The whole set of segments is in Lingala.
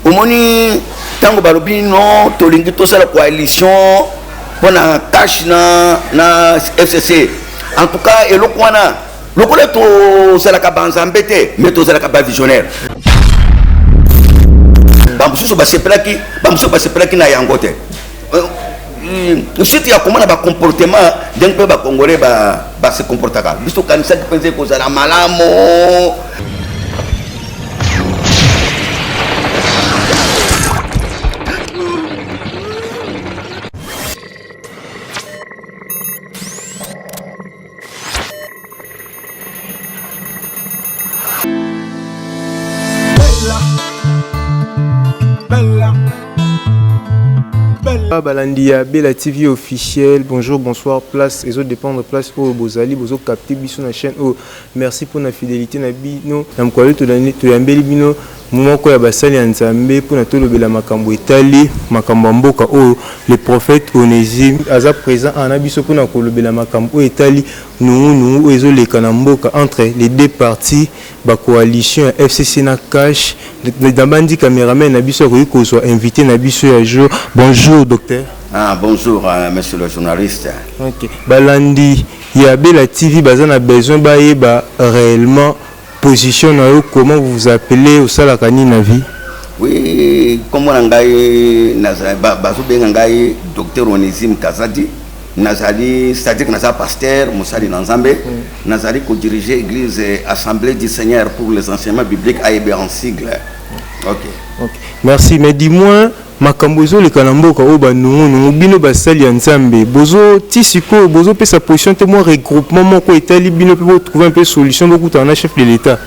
omoni tango balobi non tolingi tosala coalition pona cash na FCC en tout cas eloko wana lokola tozalaka banzambe te mais tozalaka bavisionnaire bamosusu basepelaki na yango te surtout ya komona bacomportement ndenge mpe bacongolais base comportaka biso kanisaki mpenza ekozala malamu. Balandia, Bella TV officiel, bonjour, bonsoir, place, et autres dépendre place au Bozali, Bozo capté, bisous na chaîne. Oh, merci pour la fidélité, Nabino, Namkwale, Toyambeli Bino, moment quoi, Basali Anzambe, pour Natolo Bela Makambo Itali, Makambo Mboka, oh, le prophète Onésime, Aza présent, en Abisso, pour Nakolo Bela Makambo Itali, nous, Ezo les Kanamboka, entre les deux parties, la coalition FCC na cash, Dambandi caméraman, Nabisso, qu'on soit invité, Nabisso à jour. Bonjour, docteur. Ah, bonjour, monsieur le journaliste. Ok. Balandi, il y a Bella TV, Bazan a besoin de réellement position, comment vous vous appelez au Salakani Navi? Oui, comme on a dit, docteur Onésime Kazadi, Nazali, c'est-à-dire que Nazali pasteur, Moussali Nanzambe, Nazali qui dirige l'église Assemblée du Seigneur pour les enseignements bibliques AEB en sigle. Ok. Merci, mais dis-moi, Makambozo le Kanamboka oba nous bino basali Nzambe bozo tisiko bozo pe sa position te moi regroupement moko Italie bino pour trouver un peu solution beaucoup en chef de l'État.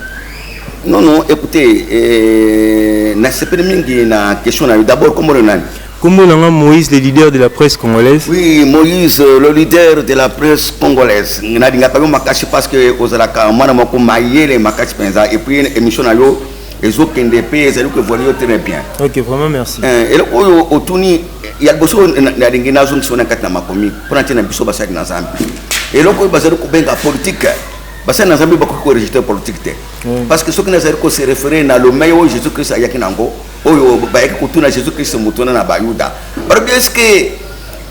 Non, écoutez, na sepele mingi na question na d'abord comment le nani. Comment Moïse, le leader de la presse congolaise? Oui, Moïse, le leader de la presse congolaise. N'a dit pas makashi parce que ozalaka mwana moko mayele makashi penza et puis émission na yo les autres NDP, c'est que vous voyez très bien. Ok, vraiment merci. Et là, au Tuni, il y a beaucoup de gens qui sont dans la macomi pour entrer dans le biso basaki na Zambie. Et là, il y a beaucoup de politique. Basaki na Zambie beaucoup de registre politique. Parce que ce qui nous se référé à le meilleur Jésus-Christ ayaki nango, oyo bayaki kutuna Jésus-Christ mutuna na bayuda. Parce que est-ce que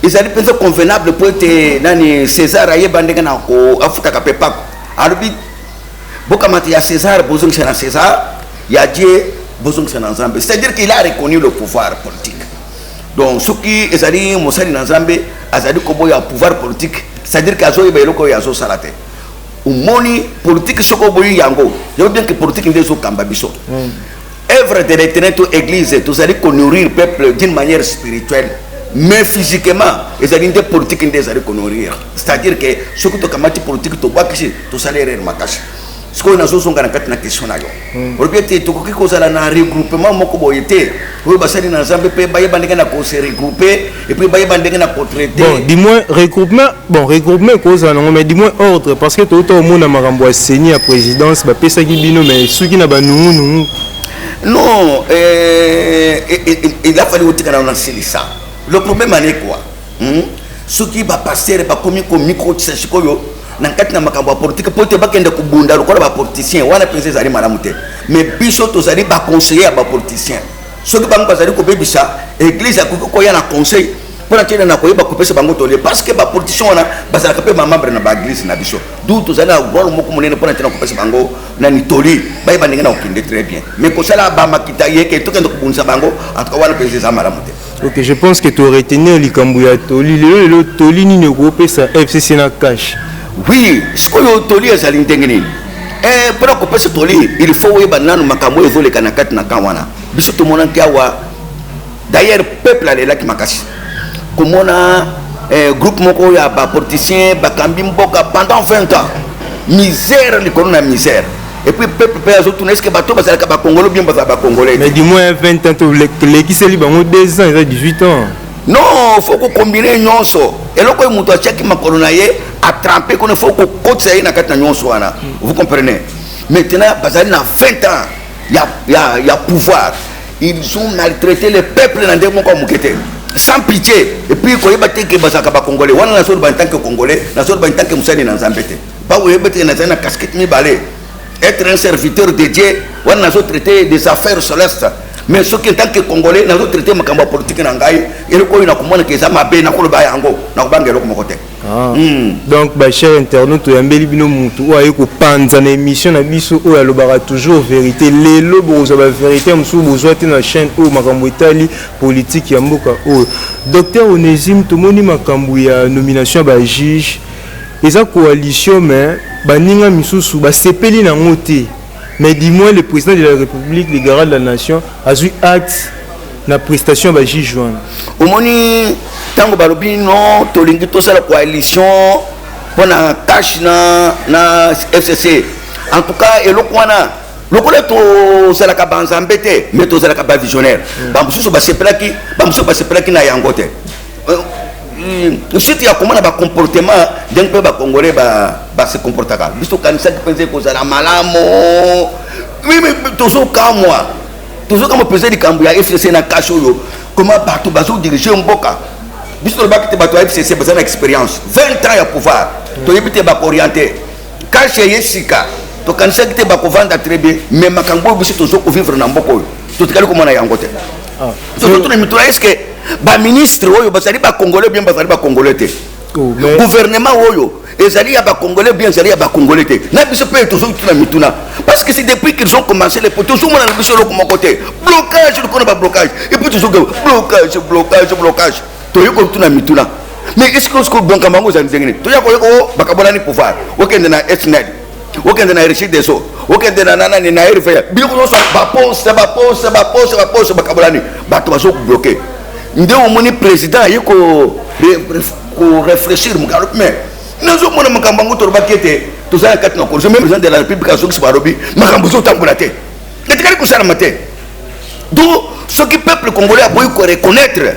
ils allaient penser convenable pour être nani César ayebandeka na ko afuta kapepa. Arbi bokamati ya César bozong na César. Il y a Dieu, c'est-à-dire qu'il a reconnu le pouvoir politique. Donc, ce qui est à Moussali Nanzambe, Azadi Kobo a pouvoir politique, c'est-à-dire qu'il y a Beloko et Azo Salate. Ou moni politique, ce qu'on veut yango. Il y a bien que politique n'est pas Kambabiso. Œuvre de retraite aux églises, tous allez nourrir le peuple d'une manière spirituelle, mais physiquement, ils allaient des politiques n'est pas nourrir. C'est-à-dire que ce que tu as politique, tu vois que tu allez remakash. Ce qu'on a besoin de question là. Aujourd'hui, tu as cause à la regroupement moko boyete. Oui, basali na Zambie pe baye bandeka na ko se regrouper et puis baye bandeka na ko traiter. Bon, dis-moi regroupement cause à non mais dis-moi ordre parce que tout au monde a makambo a saigné à présidence ba pesa ki bino mais ceux qui na ba nous. Non, il a fallu que on enseigne ça. Le problème est quoi? Ceux qui va passer ba komi ko micro tsashikoyo nankati na makambo politique pour te bakende kubunda lokola ba politicien wana penser zali malamu te mais biso to zali ba conseiller ba politicien soki bango bazali ko bebisa église akoko ya na conseil pour atteindre na koyeba ko pesa bango tole parce que ba politicien wana bazala ka pe membre na ba église na biso d'où to zali rôle moko monene pour atteindre ko pesa bango na ni toli ba yeba ndenge na okinde très bien mais ko sala ba makita yeke to kende kubunza bango en tout cas wana penser za malamu te. Ok, je pense que tu aurais tenu likambu ya toli le toli ni ne ko pesa FCC na cash. Oui, ce que vous toli est l'intégrer. Et pour que ce toli, il faut que banane makambo évolue kanakati na kawana. Biso to mona kiawa. D'ailleurs, peuple a là qui makashi. Comme on a groupe moko ya ba politicien ba kambi mboka pendant 20 ans. Misère, le corona misère. Et puis peuple peut tourner ce que bateau parce que ba congolais bien ba congolais. Mais dis-moi 20 ans les qui se libérent 2 ans, ils ont 18 ans. Non, il faut qu'on combine nyonso. Et là quand muto achaki makorona ye a trempé qu'on faut qu'on cote na kata nyonso wana. Vous comprenez? Maintenant bazali na 20 ans, il y a pouvoir. Ils ont maltraité le peuple dans des moments comme mukete. Sans pitié. Et puis quand il battait que bazaka ba congolais, wana na so ba tant que congolais, na so ba tant que musani na Nzambete. Ba wo yebete na zana casquette mi balé. Être un serviteur de Dieu, wana na so traiter des affaires célestes. mais ce qui en tant que congolais na traité makambo politique na ngai ele ko ina komona ke za mabe na ko ba yango na ko bangelo ko mokote. Donc ba cher internaute yambeli bino mutu o ayi ko panza na émission na biso o ya lobara toujours vérité lelo bozo ba vérité msu bozo te na chaîne o makambo itali politique ya mboka o docteur Onésime tomoni makambo ya nomination ba juge eza coalition mais baninga misusu ba sepeli na ngote. Mais dis-moi, le président de la République, le garant de la nation, a eu acte na prestation ba juge Joan. Omoni tango balobi non tolingi to sala coalition pona cash na FCC. En tout cas eloko wana lokola to sala ka banzambete mais to sala ka ba visionnaire. Ba mususu ba sepelaki na yangote. Surtout ya komona ba comportement d'un peu ba congolais ba se comportaka. Biso kanisa ki penser ko sala malamo. Mais toujours comme moi. Toujours comme président du Cambouya FCC na cash yo. Comment bato bazo diriger mboka. Biso ba ki te bato FCC ba na expérience. 20 ans ya pouvoir. To yebite ba orienter. Cash yesika. To kanisa ki te ba ko vendre très bien mais makambo biso toujours ko vivre na mboko yo. To tikali ko mona yangote. Surtout na mitula est-ce que ba ministre oyo basali ba congolais bien basali ba congolais te gouvernement oyo ezali ya ba congolais bien ezali ya ba congolais te na biso pe toujours tuna mituna parce que c'est depuis qu'ils ont commencé les toujours mona biso lo comme côté blocage le connaît pas blocage et puis toujours blocage to yoko tuna mituna mais est-ce que ce bon kamango za ndengene to yako bakabona ni pouvoir okende na SNED okende na Richard Deso okende na nana ni na RFA biloko so ba pose bakabona ni bato baso bloquer nde omoni président yeko ko réfléchir mugalo mais nazo mona makambo ngoto bakete to za kati na ko même président de la république azoki barobi makambo zo tambola te etikali ko sala mate donc ce qui peuple congolais a besoin de reconnaître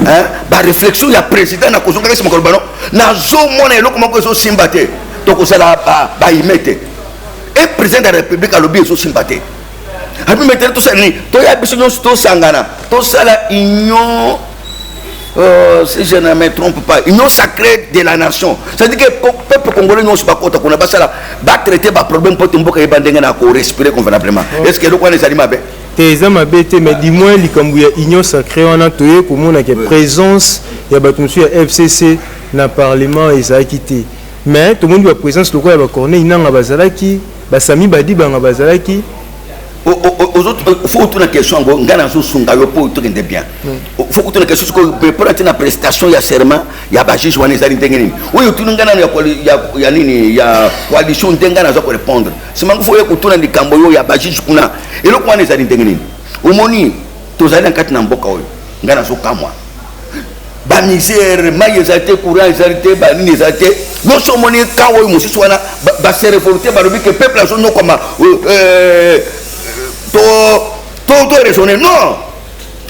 hein ba réflexion ya président na ko zonga kesi makolo bano nazo mona eloko mako zo simbate to ko sala ba imete et président de la république a lobby zo simbate. Après maintenant tout ça ni to ya biso to sangana to sala union si je ne me trompe pas union sacrée de la nation, ça dit que peuple congolais non pas kota kuna basala ba traiter ba problème pour mboka e bandenga na ko respirer convenablement. Est-ce que le quoi les animaux tes amabete mais dis-moi likambu ya union sacrée on a toyé ko mona ke présence ya batumsu ya FCC na parlement ezaki te mais tout le monde va présence loko ya ba Corneille nanga bazalaki ba Sami Badi banga bazalaki. Aux autres, il faut que la question soit bien. Il faut que la question soit pour la prestation, il y a serment, il y a bâché, il y a des oui, tout le monde il y a coalition d'engagement à répondre. C'est qu'il faut que tout le monde il y a bâché, et le point est à l'intégrer. Au moni, tous les quatre n'importe quoi, il y a un mois. Ba misère, maïsate, courage, zalité, ba nisate. Non seulement quand on est soit ba se révolter, ba que peuple a son nom comme to raisonner non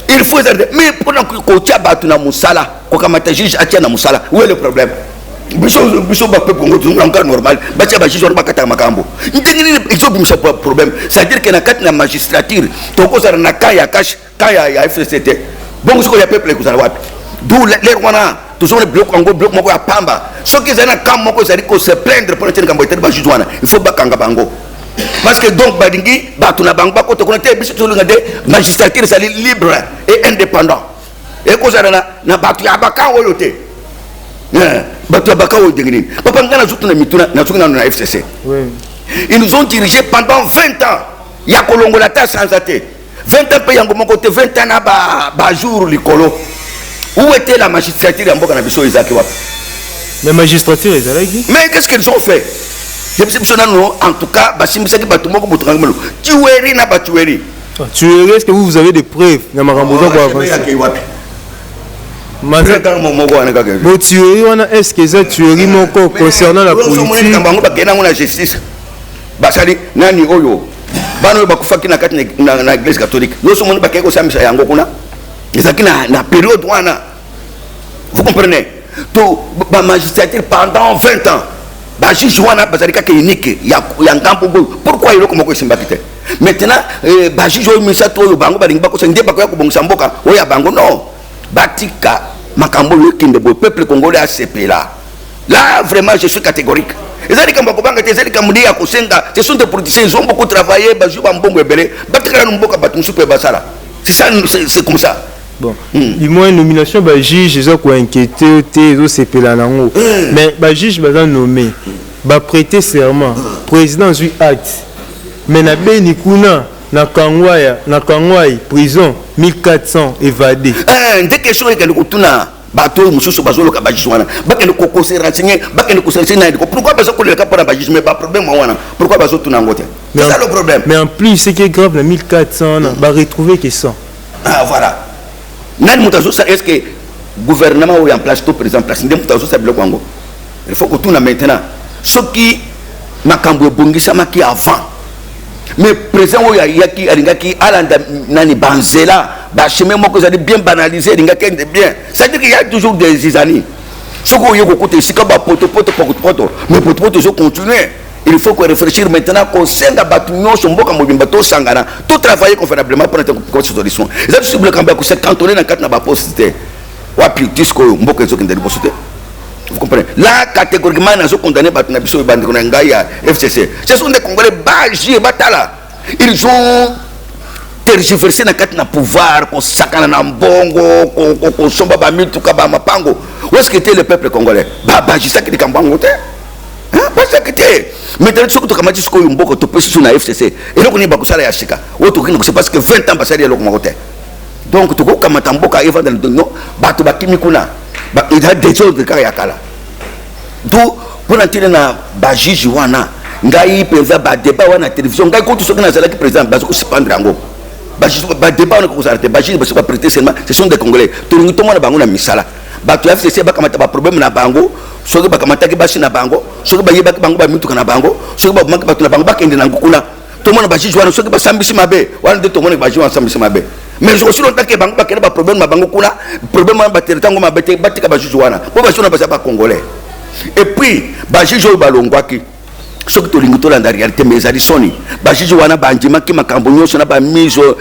il faut mais pendant que kocha batu na musala ko kamata juge atia na musala où est le problème biso ba peuple ngoto encore normal ba tia ba juge ba kata makambo ndengini exobimisa problème c'est à dire que na kati na magistrature to ko sara na kaya cash kaya ya FCT bon ce ko ya peuple ko sara wapi d'où les wana toujours le bloc en bloc moko ya pamba ce qui est na kam moko c'est ko se plaindre pour tenir kambo ba juge wana il faut ba kanga bango. Parce que donc badingi batuna bangba ko to konate biso to ngade magistrature sali libre et indépendant et ko zana na batu ya baka woyote batu ya baka woyote papa ngana zutu na mituna na zutu na FCC ils nous ont dirigé pendant 20 ans ya kolongola ta sans até 20 ans pe yango moko te 20 ans na ba jour likolo où était la magistrature ya mboka na biso ezaki wapi la magistrature ezalaki mais qu'est-ce qu'ils ont fait? En tout cas, tuerie na tuerie. Tuerie, est-ce que vous avez des preuves? Tuerie, est-ce que c'est tuerie concernant la politique? Basali nani oyo bano bakufaki na kati na église catholique nous sommes bakeko samisa yango kuna ezaki na période wana vous comprenez to ba magistrature pendant 20 ans. Juge wana bazalika ke unique ya ngambo pourquoi il komoko simbakite maintenant juge oyo misato oyo bango balingi bako sende bako ya kubongisa mboka oyo ya bango non batika makambo yo kinde bo peuple congolais a sepela là vraiment je suis catégorique ezali kamba kobanga te ezali kamudi ya kosenga ce sont des politiciens ils ont beaucoup travaillé ba juba mbongo ebele batika no mboka batumsu pe basala C'est ça, c'est comme ça. Bon, du moins nomination bah juge ils ont quoi inquiété ils ont c'est pelanango mais bah juge bah nommé bah prêter serment président du acte mais na beni kuna na Kangwai prison 1400 évadés dès que chose que nous tuna bateau mususu bazolo ka bajiswana bakende ko conseiller renseigner bakende ko renseigner pourquoi bazo ko le ka para bajis mais pas problème wana pourquoi bazo tuna ngote c'est ça le problème mais en plus ce qui est grave na 1400 bah retrouver que ça voilà nani mutazo ça est-ce que gouvernement ou en place tout président place ndem mutazo ça bloque wango il faut que tout na maintenant ce qui makambo bongisa maki avant mais président ou yaki alingaki alanda nani banzela ba chemin moko ça bien banalisé alingaki de bien ça veut dire qu'il y a toujours des années ce qu'on y a côté sika ba poto mais poto toujours continuer il faut qu'on réfléchir maintenant qu'on senga batunyo somboka mobimba to sangana tout travailler convenablement pour être comme solution ça c'est le camp que c'est cantonné dans quatre na ba poste wapi disco mboka zo kindeli poste vous comprenez là catégoriquement nazo condamné batuna biso bandi ko ngaya FCC ce sont des Congolais baji batala ils ont tergiversé na quatre na pouvoir ko sakana na mbongo ko somba ba mitu ka ba mapango où est-ce que était le peuple congolais baji sakidi kambango te parce que maintenant ce que tu as dit c'est mboka to pesi na FCC et donc ni ba kusala ya shika woto kini c'est parce que 20 ans passé le komote donc tu ko kamata mboka eva dans le no batu bakimi kuna ba il y a des choses de kala donc pour entrer na ba juge wana ngai penza ba débat wana télévision ngai ko tout ce que na zala ki président ba ko suspendre ngo ba débat wana ko s'arrêter ba juge ba se pas prêter seulement ce sont des Congolais tout le monde bango na misala ba tu FCC ba kamata ba problème na bango soki bakamataki basi na bango soki bayebaki bango bamituka na bango soki babomaki bato na bango bakende na ngukuna tomona bajuge wana soki basambisi mabe wana nde tomona bajuge wana basambisi mabe mais aussi longtemps que bango bakende baproblème na bango kuna problème wana batereta ngo mabe te batika bajuge wana po bajuge wana basa bacongolais et puis bajuge oyo balongwaki soki tolingi tolanda réalité mais ezali soni bajuge wana bandimaki makambo nyonso na bamise au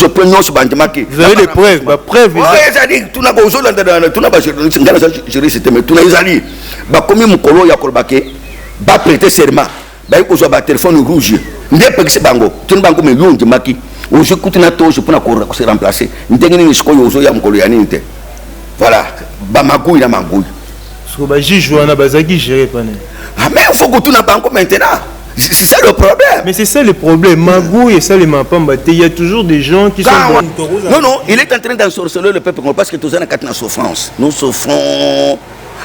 point nyonso bandimaki vous avez des preuves bapreuve ezali tuna kozolanda tuna bajournaliste ngana za juriste mais tuna ezali bakomi mokolo ya kolobake baprêter serment bayi kozwa batelefone rouge nde pekisi bango tuna bango me yondimaki ozo kutina tojo mpona se remplacer ndenge nini sikoyo ozoya mokolo ya nini te voilà bamagui na magui so bajuge wana bazaki gérer pane mais il faut que tout n'a pas encore maintenant. C'est ça le problème. Mais c'est ça le problème. Magouille et ça les mapamba. Il y a toujours des gens qui sont... Non, il est en train d'ensorceler le peuple parce que tous en a souffrance. Nous souffrons,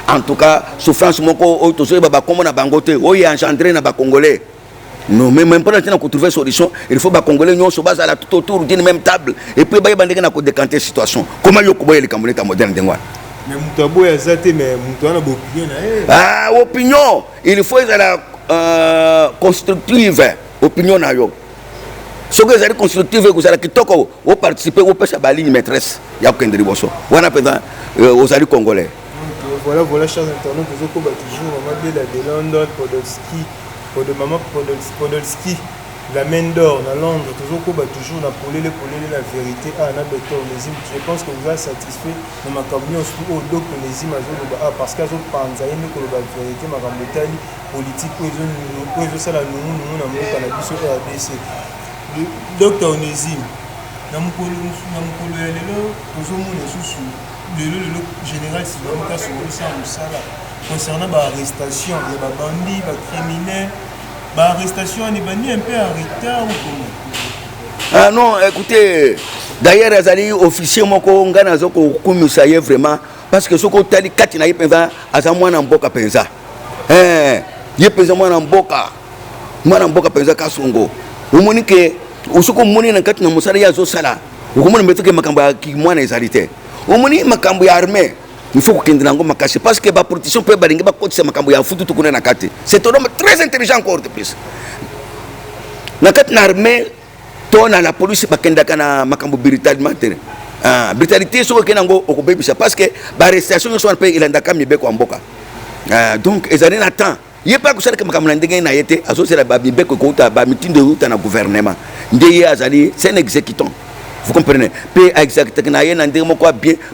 en tout cas, souffrance, tous comme on a bangoté, il est engendré dans les Congolais. Non, mais même pas qu'on trouve une solution, il faut que les Congolais se basent tout autour d'une même table. Et puis, il y a décanter la situation. Comment il y a les Congolais modernes? Mais Moutabo est zaté, mais Moutabo a opinion. Ah, opinion. Il faut être constructive. Opinion na yo. Ce que vous avez constructive, vous allez participer au pêche à la ligne maîtresse. Il y a aucun dérivoso. Voilà, aux alliés congolais. Voilà, chers internautes, vous avez toujours Maman Bella de London, Maman Podolski. La main d'or dans Londres, toujours la vérité. Je pense que vous êtes satisfait de ma camion au docteur Nézim parce que vous pensez que la vérité, ma campagne politique, ça la RDC. Docteur Nézim, le général concernant l'arrestation, les bandits, les criminels. L'arrestation est un peu en retard ou comment? Ah non, écoutez, d'ailleurs, les officiers m'ont dit vraiment parce que ce qu'on t'a dit, quand il y a penza, à moi en boca penza. Il y a penza moi en boca penza kasongo. Au moins que, au ce qu'on monnaie dans quatre namusara ya zosala. Au moins mettre que makamba qui moi les arrêtés. Au moins makamba armé. Il faut que nous ma cache parce que la protection peut baringa ba côté makambo ya futu tukuna na kati. C'est un homme très intelligent encore de plus. Na kati na armée to na la police bakenda kana makambo brutalité. Brutalité so ke nango okobebisa parce que ba arrestation so pe ilanda ka mibe ko mboka. Donc ezali na temps. Yé pas que ça que makambo ndenge na yete associé ba mibe ko ta ba mitindo uta na gouvernement. Ndeye azali c'est un exécutant. Vous comprenez? Puis exactement, il y a un bien.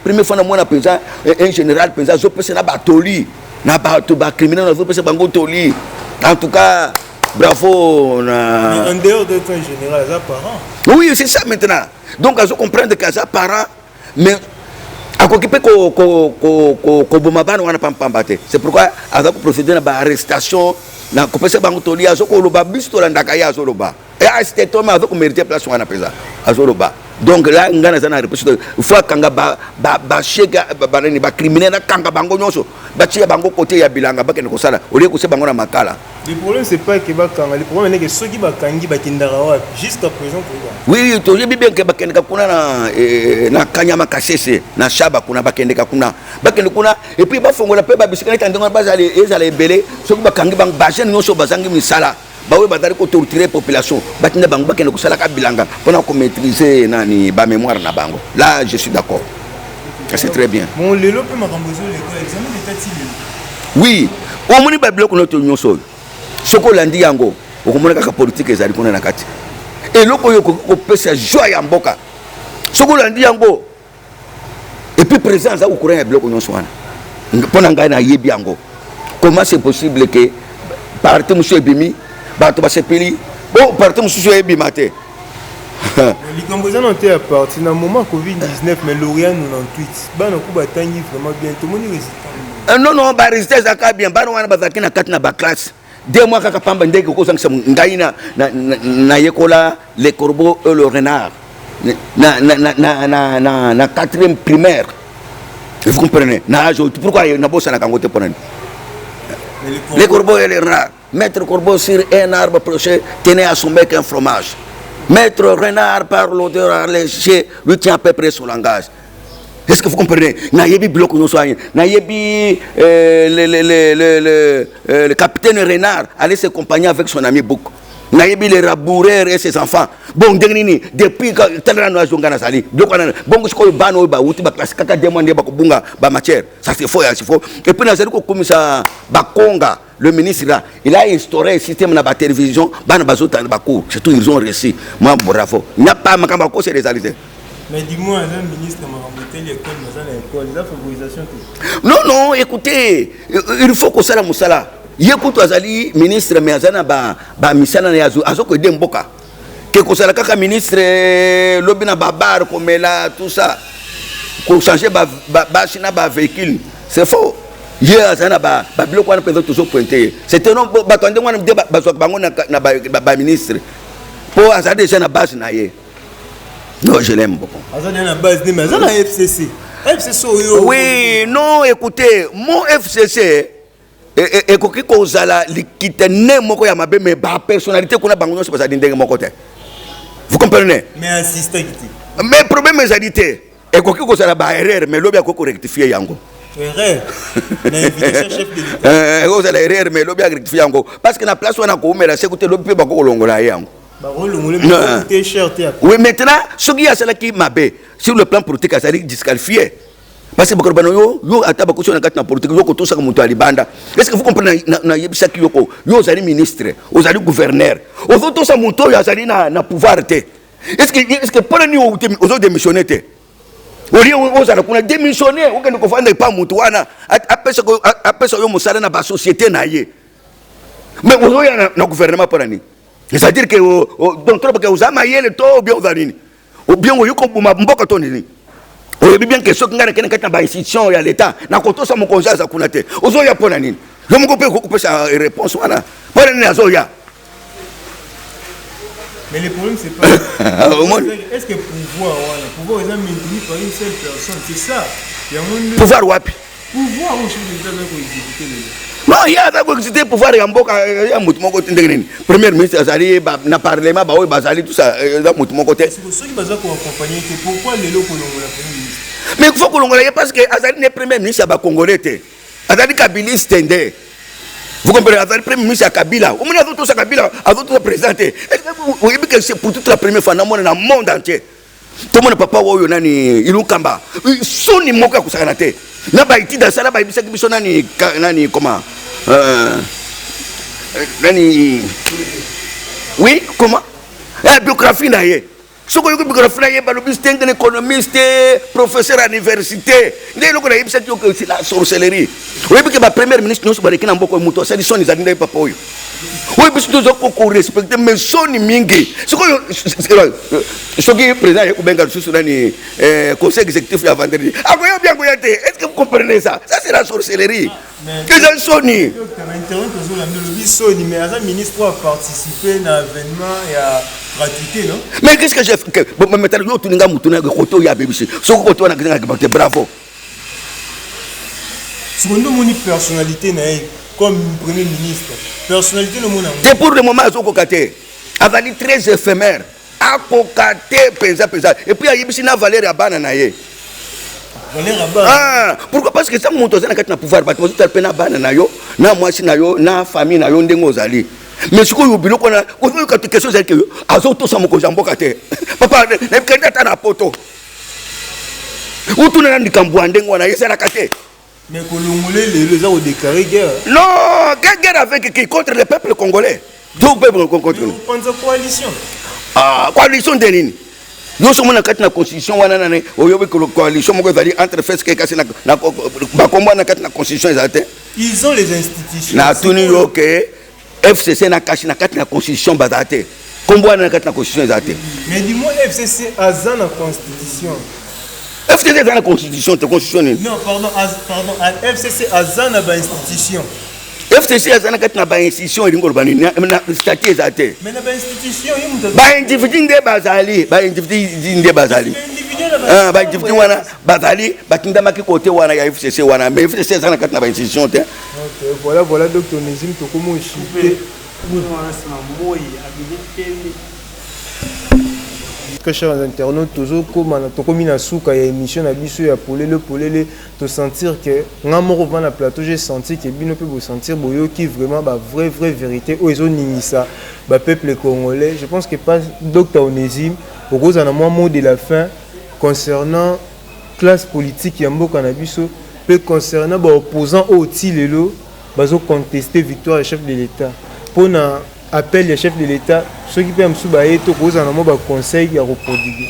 Première fois, on a pensé un général pensé je pense na batoli, na bato ba criminel, on a pensé bango toli. En tout cas, bravo. Mais en dehors de ton général, les parents. Oui, c'est ça maintenant. Donc, ils comprendre que les parents, mais à quoi c'est pourquoi ils ont procédé à l'arrestation. Na kopesa bango toli azoko loba bisto la ndakaya azoloba et à cet homme avec mérité place wana pesa azoloba donc là ngana zana réponse faut kanga ba cheka ba nani ba criminel kanga bango nyonso ba tia bango côté ya bilanga ba kene ko sala au lieu ko se bango na makala. Le problème c'est pas que ba kanga, le problème est que ceux qui ba kangi ba kindara wa jusqu'à présent oui to je bien que ba kene ka kuna na kanyama kasese na shaba kuna ba kene ka kuna et puis ba fongola pe ba bisikana tandonga ba zali ezala ebele ceux qui ba kangi bang ba jeune nyonso bazangi misala bawe batari ko torturer population batinda bango bakende ko sala ka bilanga pona ko maîtriser nani ba mémoire na bango. Là je suis d'accord, c'est très bien. Mon lelo pe makambozo l'école examen d'état civil. Oui au moni ba biloko no to nyonso soko landi yango okomona kaka politique ezali kuna na kati et loko yo ko pesa joie ya mboka soko landi yango et puis présence za ko ya biloko nyonso wana pona ngai na yebi yango. Comment c'est possible que parti monsieur Bimi bato basepeli bon parti monsieur Bima te likamboza non te à partir na moment Covid-19 mais Lorient 98 bana ku batangi vraiment bien tout moni résultat non ba résultat za ka bien bana wana bazaki na kati na ba classe 2 mois kaka pamba ndeke ko sangisa ngai na yekola les corbeaux et le renard na 4e primaire. Vous comprenez na pourquoi na bossa na kangote ponani les corbeaux et les renards. Maître corbeau sur un arbre proché tenait à son bec un fromage. Maître renard par l'odeur léger lui tient à peu près son langage. Est-ce que vous comprenez? Nayebi bloc nous soigne. Nayebi le capitaine renard allait s'accompagner avec son ami Bouk. Nayebi les raboureurs et ses enfants. Bon dernier depuis que tel nous a joué dans sali. Donc bon ce que bano ba uti ba classe kaka demander ba kubunga ba matière. Ça c'est faux, c'est faux. Et puis nazali ko komisa ba konga. Le ministre là, il a instauré un système dans la télévision, c'est tout, ils ont réussi. Moi, bravo. Il n'y a pas ma c'est réalisé. Mais dis-moi, un ministre m'a l'école, il a favorisation. Non, écoutez, il faut que ça la moussala. Yécoute Azali, ministre, mais Azana ba misana na yazu, azoko demboka. Que ça la kaka ministre, l'obina babar, comme là, tout ça. Pour changer ba véhicule, c'est faux. Hier, ça n'a pas bloqué on peut toujours pointer. C'était non batondé on me ba ministre. Pour ça déjà na base na yé. Non, je l'aime beaucoup. Azana na base mais Azana FCC. FCC oui, non, écoutez, mon FCC et koki ko zala likite ne moko ya mabe mais ba personnalité qu'on a bangono c'est pas ça d'indenge mon côté. Vous comprenez? Mais assistant qui. Mais problème estalité. Et koki ko zala ba erreur mais l'obia ko rectifier yango. Erreur. L'invitation chef de l'État. Vous allez erreur mais l'obia rectifier yango parce que na place on a ko mais la sécurité l'obia ba ko longola yango. Oui, maintenant, ce qui a cela qui m'a bé sur le plan politique, ça dit disqualifié. Parce que yo ata ba kushona kati na politique yo ko tosa mutu alibanda. Est-ce que vous comprenez na yebisa ki yoko yo zali ministre, ozali gouverneur. Ozo tosa mutu yo zali na pouvoir te. Est-ce que pour ni ozo démissionner te. Oli ozala kuna démissionner o kende ko fanda pa mutu wana apesa yo musala na ba société na ye. Mais ozo ya na gouvernement pour ni. C'est-à-dire que donc trop que vous avez le taux bien ozarini. Ou bien vous yoko buma mboka tonini. Ou bien que ceux qui ont une institution et l'État, n'a pas ça mon conseil à Kunate. Ozoya pour nani. Je me coupe sa réponse. Voilà. Pour les Azoya. Mais le problème, c'est pas. Est-ce que pouvoir est maintenu par une seule personne? C'est ça. Pouvoir wapi? Pouvoir au chef de l'État pour exécuter. Non, il y a d'abord que pouvoir en boka ya mutu moko tindengeni. Premier ministre Azali na parlement ba bazali tout ça da mutu moko te. C'est ceux qui baza ko accompagner que pourquoi les locaux longola premier ministre. Mais il faut que l'ongola parce que Azali n'est premier ministre ba congolais te. Azali kabiliste ndé. Vous comprenez Azali premier ministre Kabila. On a tout ça Kabila, a tout présenté. Vous voyez que c'est pour toute la première fois dans le monde entier. Tout le monde papa woyo nani ilukamba. Soni moka kusakana te. Na ba iti da sala ba ibisa kibiso nani comment nani oui comment la biographie na ye soko yo biographie na ye ba lobiste un économiste professeur à l'université ndé loko na ibisa yo que c'est la sorcellerie oui que ba premier ministre nous ba rekina mboko muto ça dit son izali papa oyo Oui, parce que nous avons respecté, mais son mingi. Ce que président Yekoubenga sous le conseil exécutif la vendredi. Est-ce que vous comprenez ça? Ça, c'est la sorcellerie. Que j'en sonne. Mais un ministre a participé à l'événement et à gratuité, non? Mais qu'est-ce que j'ai fait? Maintenant, tu n'as pas BBC. Bravo. Secondo mon personnalité, comme premier ministre, personnalité le monde. C'est pour le moment, avant 13 éphémère. À pesa. Et puis, il y a Valérie Abana. Ah, pourquoi? Parce que ça monte dans pouvoir. Parce que tu as peine à Bana, na moi, na famille, na yon dengozali. Mais ce que vous voulez qu'on a, vous voulez que quelque chose est que, azoto sa moko jambo kate. Papa, ne kenda na poto. Ou tu n'as pas de cambouandé, on a essayé la kate. Mais les ont déclaré guerre. Non, guerre avec qui? Contre le peuple congolais. Tout le peuple contre nous. Contre coalition. Ah, coalition de nini? Nous sommes dans la constitution, on a une coalition entre FESC et la constitution. Ils ont les institutions. Na tuni yoke FCC na caché na la constitution bazate. Combo na la constitution zate. Mais dis-moi FCC a la constitution. FCC a la constitution, te constitution. Non, pardon, FCC a la institution. FCC a la institution et na statut zate. Mais la institution, ba individu de bazali, ba individu de bazali. Ah, ba individu wana bazali, ba kinda maki côté wana ya FCC wana, mais FCC a la institution te. OK, voilà docteur Nézim to comment chuter. Très chers internautes, toujours comme une souka et émission à biso ya polele te sentir que ngamoro va na plateau, j'ai senti que bino peut vous sentir boyo qui vraiment ba vraie vérité o ezo ningisa ba peuple congolais. Je pense que pas docteur Onésime au gros en un mot de la fin concernant classe politique ya mboka na biso peut concernant ba opposants au tilelo bazo contester victoire du chef de l'État pour na appel le chef de l'État ceux qui peuvent me to cause en un conseil ya reprodiguer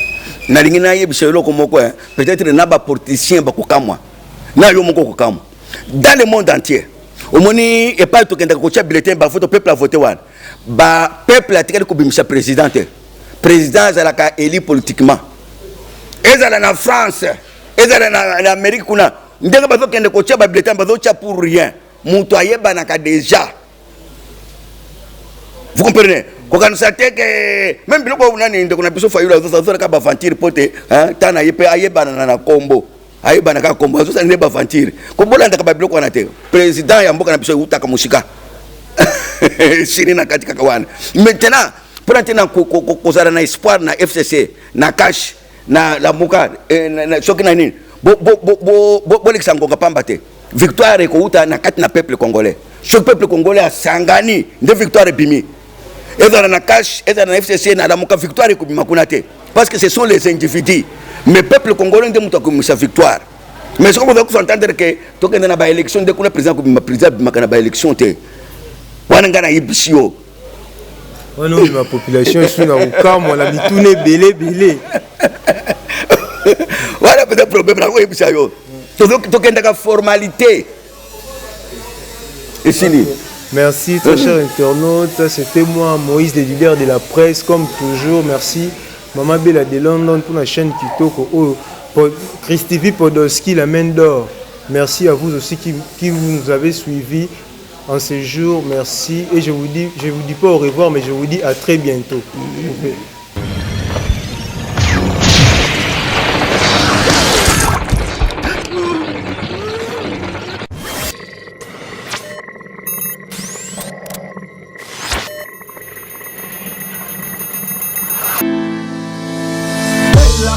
na lingina yebisa eloko moko peut-être na ba politicien ba kokamwa na yo moko kokamwa dans le monde entier au moni et pas to kenda ko tia bulletin ba photo peuple a voté wan ba peuple a tikali ko bimisa président zalaka élu politiquement ezala na France ezala na Amérique kuna ndenge ba to kenda ko tia ba bulletin ba to tia pour rien muto ayeba na ka déjà. Vous comprenez? Quand on sait que même si on a une biso fayula ça ka ba ventir pote hein tana yepe ayeba na combo ayeba na ka combo ça ne ba ventir ko bolanda ka ba biloko na te président ya mboka na biso utaka musika sini na katika kawana maintenant pour maintenant ko zara na espoir na FCC na cash na la mboka na soki na nini bo l'exango ka pambate victoire ko uta na kati na peuple congolais ce peuple congolais a sangani de victoire bimi. Et dans la cache, et dans la FCC, dans la victoire, parce que ce sont les individus. Mais le peuple congolais a sa victoire. Mais ce qu'on veut entendre que tout le monde a une élection, dès que le président a une élection, ma population est sur le camp, on a mis tout les belé. Voilà peut-être le problème. Tout le monde a une formalité. Et c'est lui. Merci, très chers internautes. C'était moi, Moïse, le leader de la presse, comme toujours. Merci, Maman Bella de London, pour la chaîne Kitoko. Christivi Podolski, la main d'or. Merci à vous aussi qui nous avez suivis en ce jour. Merci. Et je vous dis pas au revoir, mais je vous dis à très bientôt. La